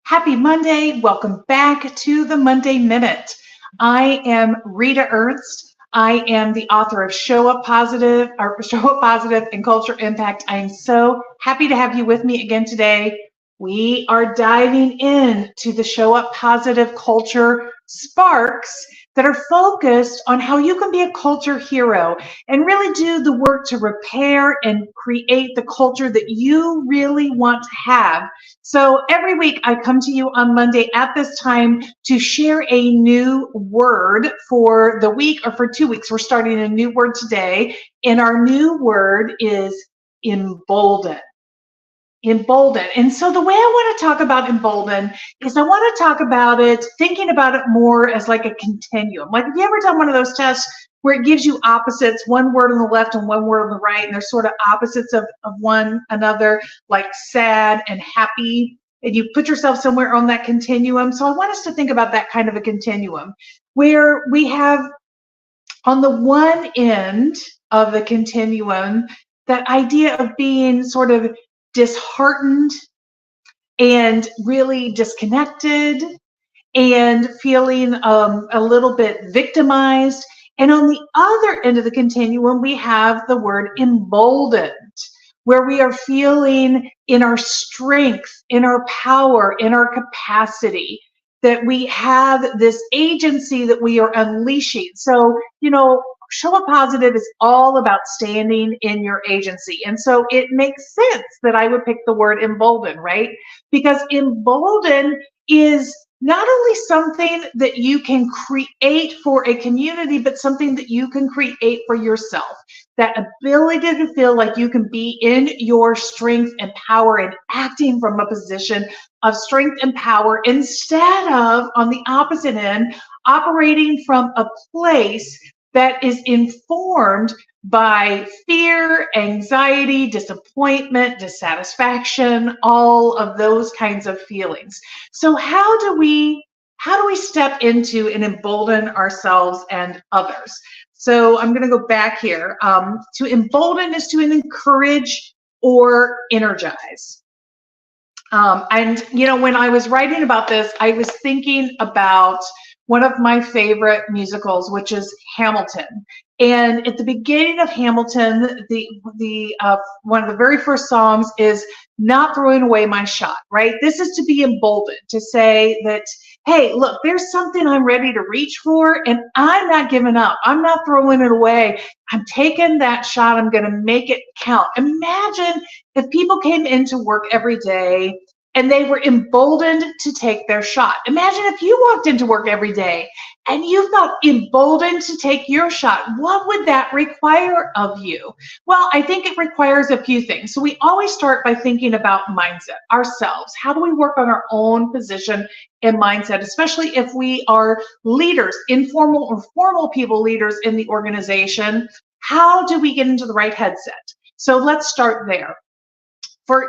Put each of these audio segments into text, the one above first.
Happy Monday. Welcome back to the Monday Minute. I am Rita Ernst. I am the author of Show Up Positive and Culture Impact. I am so happy to have you with me again today. We are diving into the Show Up Positive culture sparks that are focused on how you can be a culture hero and really do the work to repair and create the culture that you really want to have. So every week I come to you on Monday at this time to share a new word for the week or for 2 weeks. We're starting a new word today, and our new word is embolden. Embolden. And so the way I want to talk about embolden is I want to talk about it, thinking about it more as like a continuum. Like, have you ever done one of those tests where it gives you opposites, one word on the left and one word on the right, and they're sort of opposites of one another, like sad and happy, and you put yourself somewhere on that continuum? So I want us to think about that kind of a continuum where we have on the one end of the continuum that idea of being sort of disheartened and really disconnected and feeling a little bit victimized. And on the other end of the continuum, we have the word emboldened, where we are feeling in our strength, in our power, in our capacity, that we have this agency that we are unleashing. So, Show Up Positive is all about standing in your agency. And so it makes sense that I would pick the word embolden, right? Because embolden is not only something that you can create for a community, but something that you can create for yourself. That ability to feel like you can be in your strength and power and acting from a position of strength and power instead of, on the opposite end, operating from a place that is informed by fear, anxiety, disappointment, dissatisfaction, all of those kinds of feelings. So how do we step into and embolden ourselves and others? So I'm going to go back here. To embolden is to encourage or energize. When I was writing about this, I was thinking about one of my favorite musicals, which is Hamilton. And at the beginning of Hamilton, the one of the very first songs is "Not Throwing Away My Shot," right? This is to be emboldened, to say that, hey, look, there's something I'm ready to reach for, and I'm not giving up. I'm not throwing it away. I'm taking that shot. I'm going to make it count. Imagine if people came into work every day and they were emboldened to take their shot. Imagine if you walked into work every day and you felt emboldened to take your shot. What would that require of you? Well, I think it requires a few things. So we always start by thinking about mindset, ourselves. How do we work on our own position and mindset, especially if we are leaders, informal or formal people leaders in the organization? How do we get into the right headset? So let's start there.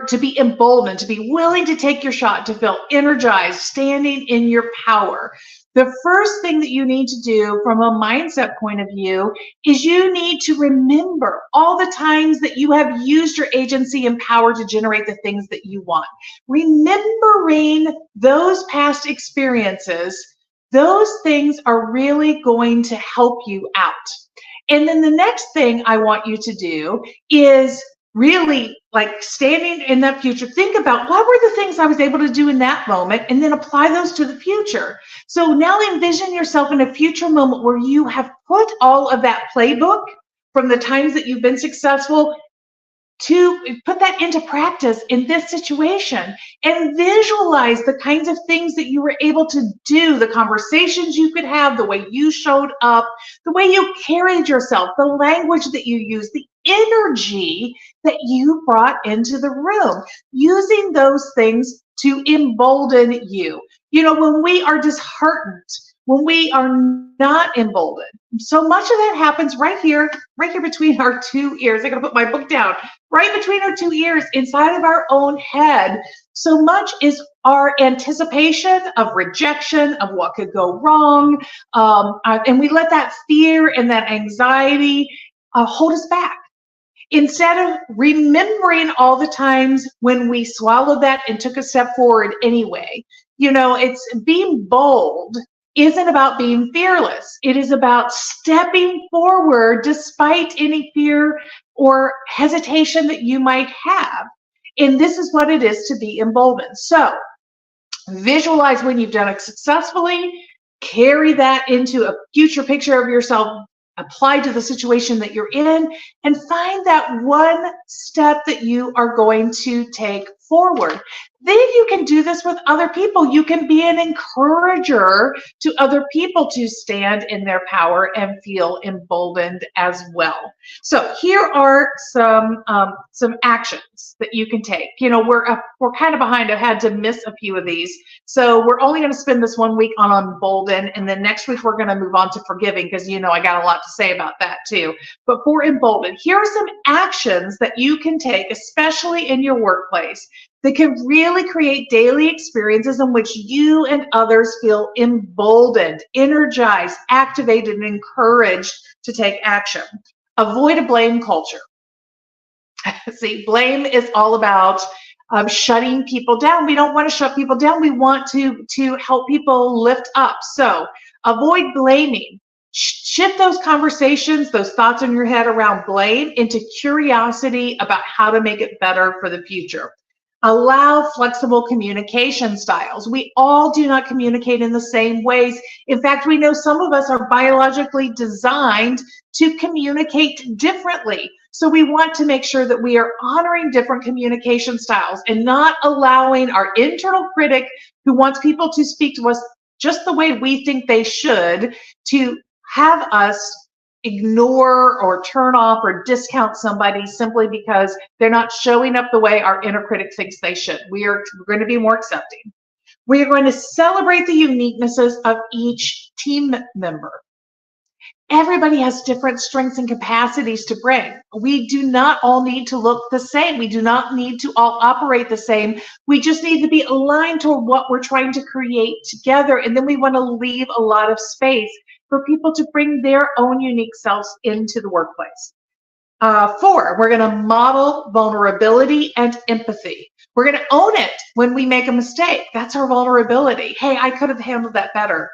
To be emboldened, to be willing to take your shot, to feel energized, standing in your power. The first thing that you need to do from a mindset point of view is you need to remember all the times that you have used your agency and power to generate the things that you want. Remembering those past experiences, those things are really going to help you out. And then the next thing I want you to do is really, like, standing in that future, think about what were the things I was able to do in that moment, and then apply those to the future. So now envision yourself in a future moment where you have put all of that playbook from the times that you've been successful to put that into practice in this situation, and visualize the kinds of things that you were able to do, the conversations you could have, the way you showed up, the way you carried yourself, the language that you used, the energy that you brought into the room, using those things to embolden you. When we are disheartened, when we are not emboldened, so much of that happens right here between our two ears. I gotta put my book down. Right between our two ears, inside of our own head. So much is our anticipation of rejection, of what could go wrong, and we let that fear and that anxiety hold us back. Instead of remembering all the times when we swallowed that and took a step forward anyway. It's being bold isn't about being fearless. It is about stepping forward despite any fear or hesitation that you might have. And this is what it is to be emboldened. So visualize when you've done it successfully, carry that into a future picture of yourself applied to the situation that you're in, and find that one step that you are going to take forward. Then you can do this with other people. You can be an encourager to other people to stand in their power and feel emboldened as well. So here are some actions that you can take. We're kind of behind. I had to miss a few of these. So we're only going to spend this 1 week on embolden, and then next week we're going to move on to forgiving, because I got a lot to say about that too. But for embolden, here are some actions that you can take, especially in your workplace, that can really create daily experiences in which you and others feel emboldened, energized, activated, and encouraged to take action. Avoid a blame culture. See, blame is all about shutting people down. We don't want to shut people down. We want to help people lift up. So avoid blaming. Shift those conversations, those thoughts in your head around blame, into curiosity about how to make it better for the future. Allow flexible communication styles. We all do not communicate in the same ways. In fact, we know some of us are biologically designed to communicate differently. So we want to make sure that we are honoring different communication styles and not allowing our internal critic, who wants people to speak to us just the way we think they should, to have us ignore or turn off or discount somebody simply because they're not showing up the way our inner critic thinks they should. We're going to be more accepting. We are going to celebrate the uniquenesses of each team member. Everybody has different strengths and capacities to bring. We do not all need to look the same. We do not need to all operate the same. We just need to be aligned to what we're trying to create together. And then we want to leave a lot of space for people to bring their own unique selves into the workplace. 4, we're going to model vulnerability and empathy. We're going to own it when we make a mistake. That's our vulnerability. Hey, I could have handled that better.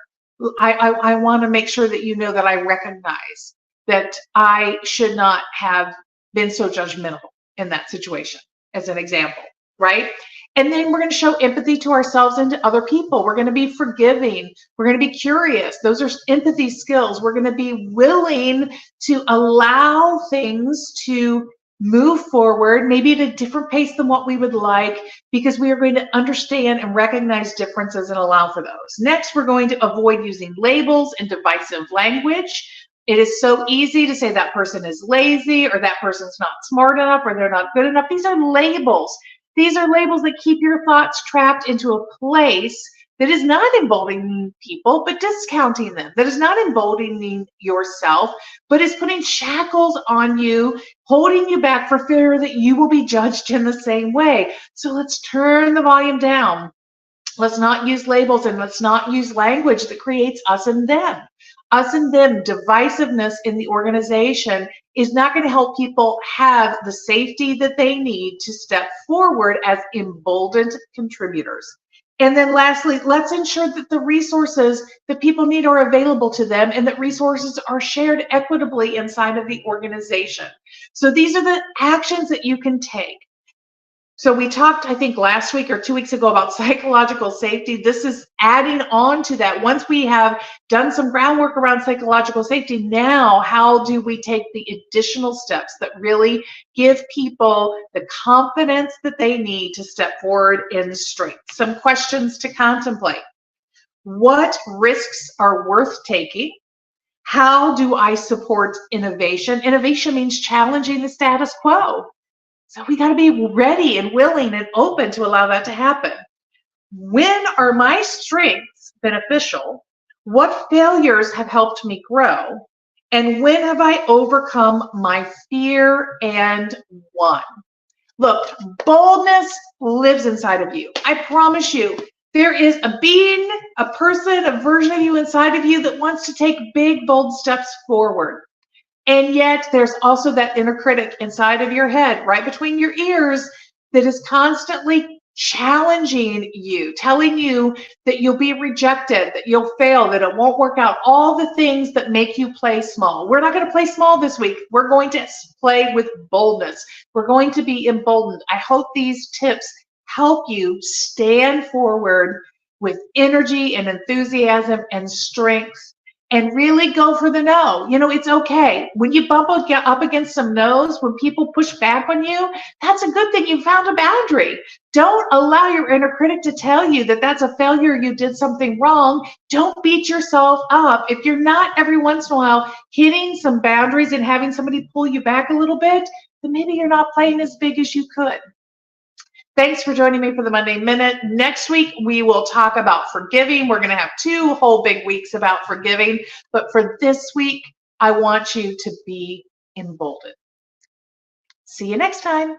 I want to make sure that you know that I recognize that I should not have been so judgmental in that situation, as an example, right? And then we're going to show empathy to ourselves and to other people. We're going to be forgiving. We're going to be curious. Those are empathy skills. We're going to be willing to allow things to move forward, maybe at a different pace than what we would like, because we are going to understand and recognize differences and allow for those. Next, we're going to avoid using labels and divisive language. It is so easy to say that person is lazy, or that person's not smart enough, or they're not good enough. These are labels. These are labels that keep your thoughts trapped into a place that is not emboldening people, but discounting them. That is not emboldening yourself, but is putting shackles on you, holding you back for fear that you will be judged in the same way. So let's turn the volume down. Let's not use labels, and let's not use language that creates us and them. Us and them, divisiveness in the organization is not going to help people have the safety that they need to step forward as emboldened contributors. And then lastly, let's ensure that the resources that people need are available to them, and that resources are shared equitably inside of the organization. So these are the actions that you can take. So we talked, I think, last week or 2 weeks ago about psychological safety. This is adding on to that. Once we have done some groundwork around psychological safety, now how do we take the additional steps that really give people the confidence that they need to step forward in strength? Some questions to contemplate. What risks are worth taking? How do I support innovation? Innovation means challenging the status quo. So we got to be ready and willing and open to allow that to happen. When are my strengths beneficial? What failures have helped me grow? And when have I overcome my fear and won? Look, boldness lives inside of you. I promise you, there is a being, a person, a version of you inside of you that wants to take big, bold steps forward. And yet there's also that inner critic inside of your head, right between your ears, that is constantly challenging you, telling you that you'll be rejected, that you'll fail, that it won't work out, all the things that make you play small. We're not going to play small this week. We're going to play with boldness. We're going to be emboldened. I hope these tips help you stand forward with energy and enthusiasm and strength and really go for the no. You know, it's okay. When you bump up against some no's, when people push back on you, that's a good thing. You found a boundary. Don't allow your inner critic to tell you that that's a failure, you did something wrong. Don't beat yourself up. If you're not every once in a while hitting some boundaries and having somebody pull you back a little bit, then maybe you're not playing as big as you could. Thanks for joining me for the Monday Minute. Next week, we will talk about forgiving. We're going to have 2 whole big weeks about forgiving. But for this week, I want you to be emboldened. See you next time.